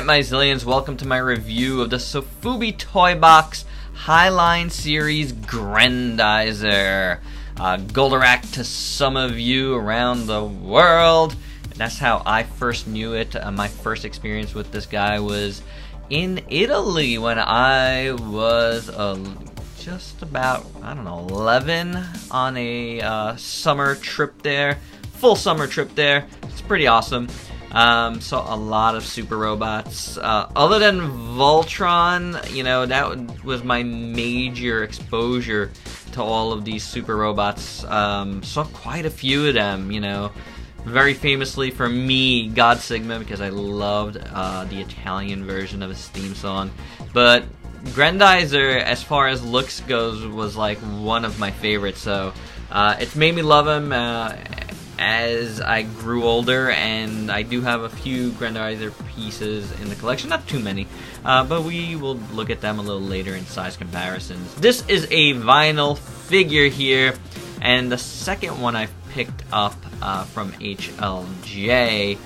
Alright, my zillions, welcome to my review of the Sofubi Toybox Highline Series Grendizer. Goldorak to some of you around the world. That's how I first knew it. My first experience with this guy was in Italy when I was just about, 11 on a summer trip there. Full summer trip there. It's pretty awesome. Saw a lot of super robots. Other than Voltron, that was my major exposure to all of these super robots. Saw quite a few of them, Very famously for me, God Sigma, because I loved the Italian version of his theme song. But Grendizer, as far as looks goes, was like one of my favorites. So it's made me love him as I grew older, and I do have a few Grendizer pieces in the collection, not too many, but we will look at them a little later in size comparisons. This is a vinyl figure here, and the second one I've picked up from HLJ.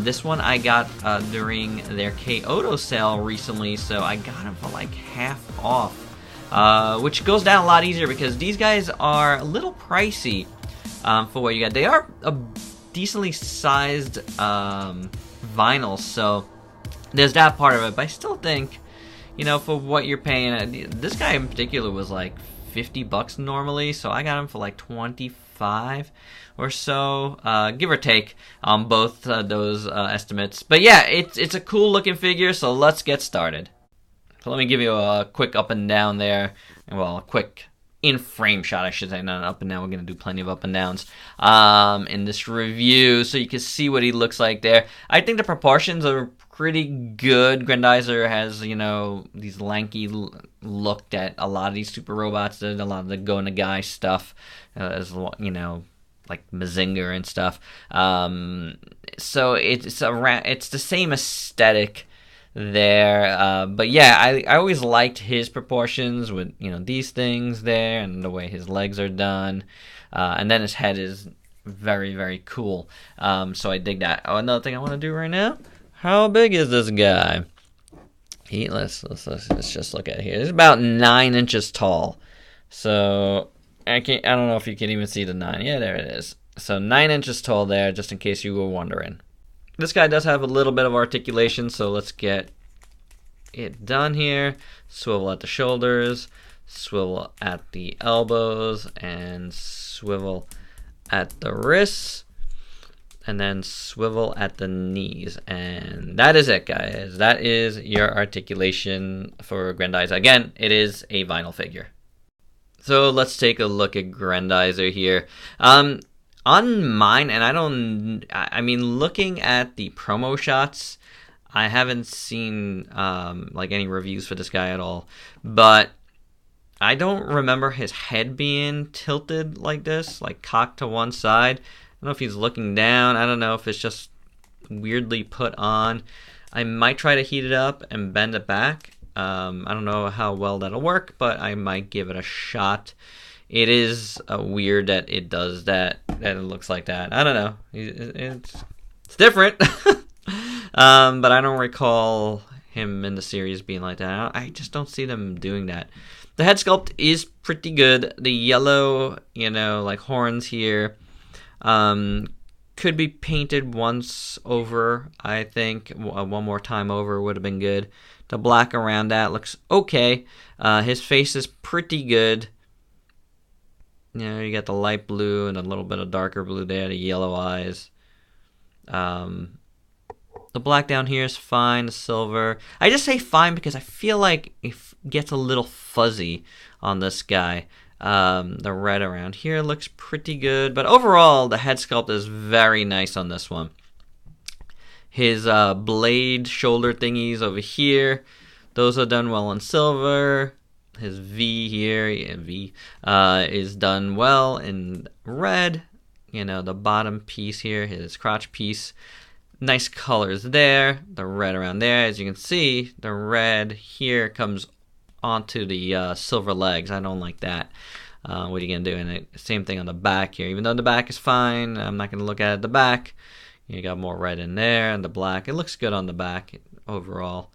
This one I got during their Kaiyodo sale recently, so I got them for like half off, which goes down a lot easier because these guys are a little pricey. For what you got. They are a decently sized vinyl, so there's that part of it, but I still think, for what you're paying, this guy in particular was like $50 normally, so I got him for like 25 or so, give or take on both those estimates. But yeah, it's a cool looking figure, so let's get started. So let me give you a quick up and down there, well, a quick in-frame shot, I should say, not up and down. We're going to do plenty of up and downs in this review, so you can see what he looks like there. I think the proportions are pretty good. Grendizer has, these lanky look at a lot of these super robots, a lot of the Go-Nagai stuff, as like Mazinger and stuff. So it's the same aesthetic there, but yeah, I always liked his proportions with these things there and the way his legs are done, and then his head is very, very cool. So I dig that. Oh, another thing I want to do right now, how big is this guy? Let's just look at it here. He's about 9 inches tall, so I don't know if you can even see the 9. Yeah, there it is. So 9 inches tall there, just in case you were wondering. This guy does have a little bit of articulation, so let's get it done here. Swivel at the shoulders, swivel at the elbows, and swivel at the wrists, and then swivel at the knees. And that is it, guys. That is your articulation for Grendizer. Again, it is a vinyl figure. So let's take a look at Grendizer here. On mine, and I mean, looking at the promo shots, I haven't seen like any reviews for this guy at all, but I don't remember his head being tilted like this, like cocked to one side. I don't know if he's looking down. I don't know if it's just weirdly put on. I might try to heat it up and bend it back. I don't know how well that'll work, but I might give it a shot. It is weird that it does that it looks like that. I don't know. It's different. But I don't recall him in the series being like that. I just don't see them doing that. The head sculpt is pretty good. The yellow, like horns here, could be painted once over, I think. One more time over would have been good. The black around that looks okay. His face is pretty good. You got the light blue and a little bit of darker blue there, the yellow eyes. The black down here is fine, the silver. I just say fine because I feel like it gets a little fuzzy on this guy. The red around here looks pretty good, but overall, the head sculpt is very nice on this one. His blade shoulder thingies over here, those are done well in silver. His V here, is done well in red. The bottom piece here, his crotch piece, nice colors there. The red around there, as you can see, the red here comes onto the silver legs. I don't like that. What are you going to do? And same thing on the back here. Even though the back is fine, I'm not going to look at the back. You got more red in there and the black. It looks good on the back. overall.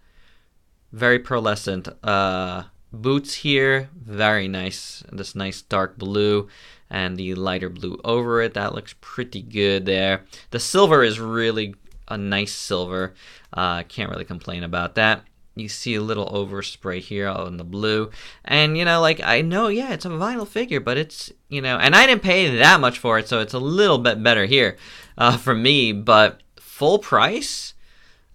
Very pearlescent. Boots here, very nice. This nice dark blue and the lighter blue over it. That looks pretty good there. The silver is really a nice silver. Can't really complain about that. You see a little overspray here on the blue. And, you know, like, I know, yeah, it's a vinyl figure, but it's, you know, and I didn't pay that much for it, so it's a little bit better here for me. But full price,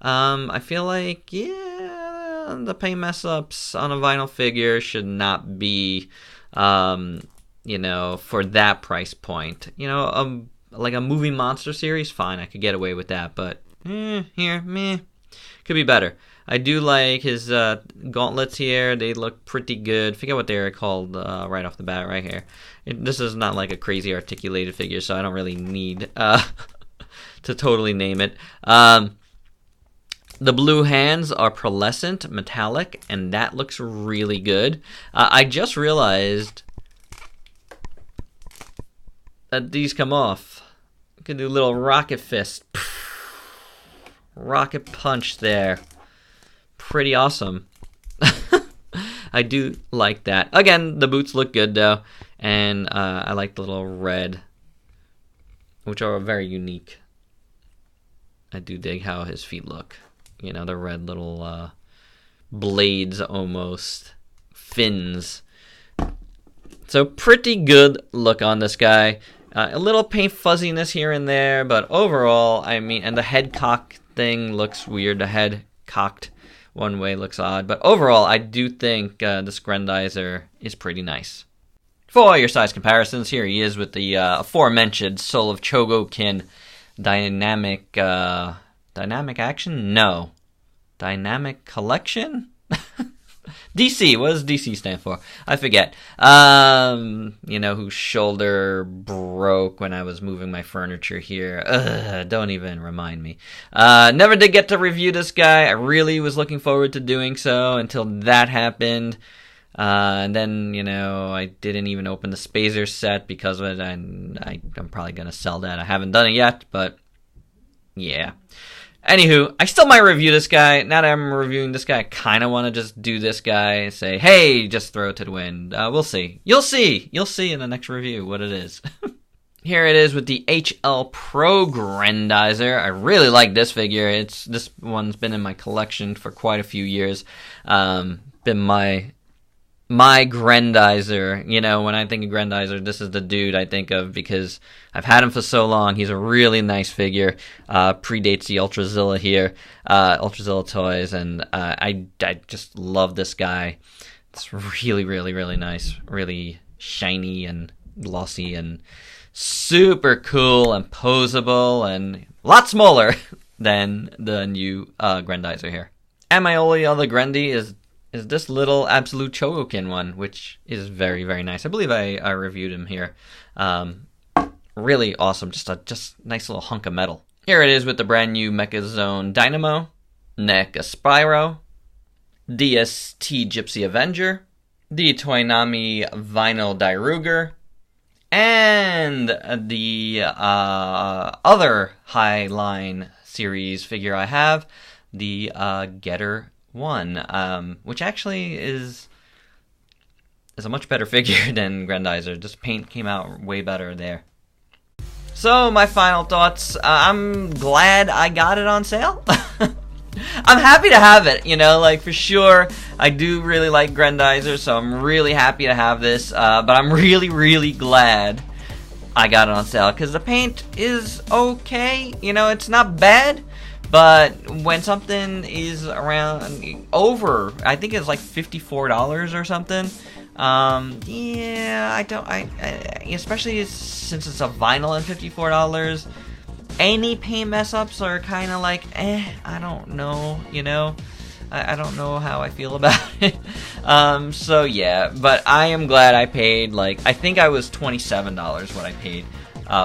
I feel like, yeah, the paint mess-ups on a vinyl figure should not be, you know, for that price point. You know, like a movie monster series, fine, I could get away with that. But, here, meh, could be better. I do like his gauntlets here. They look pretty good. Forget what they're called right off the bat right here. This is not like a crazy articulated figure, so I don't really need to totally name it. The blue hands are pearlescent, metallic, and that looks really good. I just realized that these come off. You can do a little rocket fist. Rocket punch there. Pretty awesome. I do like that. Again, the boots look good though, and I like the little red, which are very unique. I do dig how his feet look. You know, the red little blades almost, fins. So pretty good look on this guy. A little paint fuzziness here and there, but overall, I mean, and the head cock thing looks weird. The head cocked one way looks odd, but overall, I do think this Grendizer is pretty nice. For your size comparisons, here he is with the aforementioned Soul of Chogokin Dynamic Action? No. Dynamic Collection? DC, what does DC stand for? I forget. You know, whose shoulder broke when I was moving my furniture here. Ugh, don't even remind me. Never did get to review this guy. I really was looking forward to doing so until that happened. And then, you know, I didn't even open the Spazer set because of it, and I'm probably going to sell that. I haven't done it yet, but yeah. Anywho, I still might review this guy. Now that I'm reviewing this guy, I kind of want to just do this guy and say, hey, just throw it to the wind. We'll see. You'll see. You'll see in the next review what it is. Here it is with the HL Pro Grendizer. I really like this figure. This one's been in my collection for quite a few years. Been my Grendizer. You know, when I think of Grendizer, this is the dude I think of because I've had him for so long. He's a really nice figure. Predates the Ultrazilla here, Ultrazilla toys, and I just love this guy. It's really, really, really nice. Really shiny and glossy and super cool and posable and a lot smaller than the new Grendizer here. And my only other Grendy is this little Absolute Chogokin one, which is very, very nice. I believe I reviewed him here. Really awesome. Just nice little hunk of metal. Here it is with the brand new Mechazone Dynamo, NECA Spyro, DST Gypsy Avenger, the Toynami Vinyl Dairuger, and the other Highline series figure I have, the Getter 1, which actually is a much better figure than Grendizer. This paint came out way better there. So my final thoughts, I'm glad I got it on sale. I'm happy to have it, you know, like for sure. I do really like Grendizer, so I'm really happy to have this, but I'm really, really glad I got it on sale because the paint is okay. You know, it's not bad. But when something is around over, I think it's like $54 or something. Yeah, especially since it's a vinyl and $54. Any paint mess ups are kind of like, I don't know, you know. I don't know how I feel about it. So yeah, but I am glad I paid, like, I think I was $27 what I paid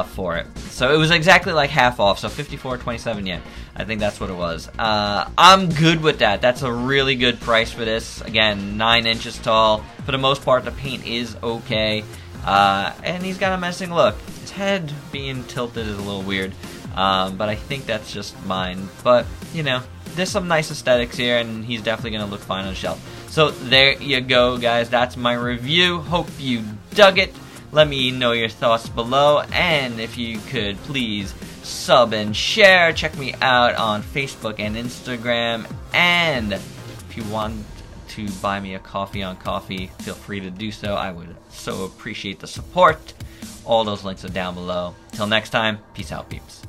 for it. So it was exactly like half off, so $54, $27, yeah. I think that's what it was. I'm good with that. That's a really good price for this. Again, 9 inches tall. For the most part, the paint is okay. And he's got a menacing look. His head being tilted is a little weird. But I think that's just mine. But, you know, there's some nice aesthetics here, and he's definitely gonna look fine on the shelf. So there you go, guys. That's my review. Hope you dug it. Let me know your thoughts below, and if you could please sub and share. Check me out on Facebook and Instagram, and if you want to buy me a coffee on Coffee, feel free to do so. I would so appreciate the support. All those links are down below. Till next time, peace out, peeps.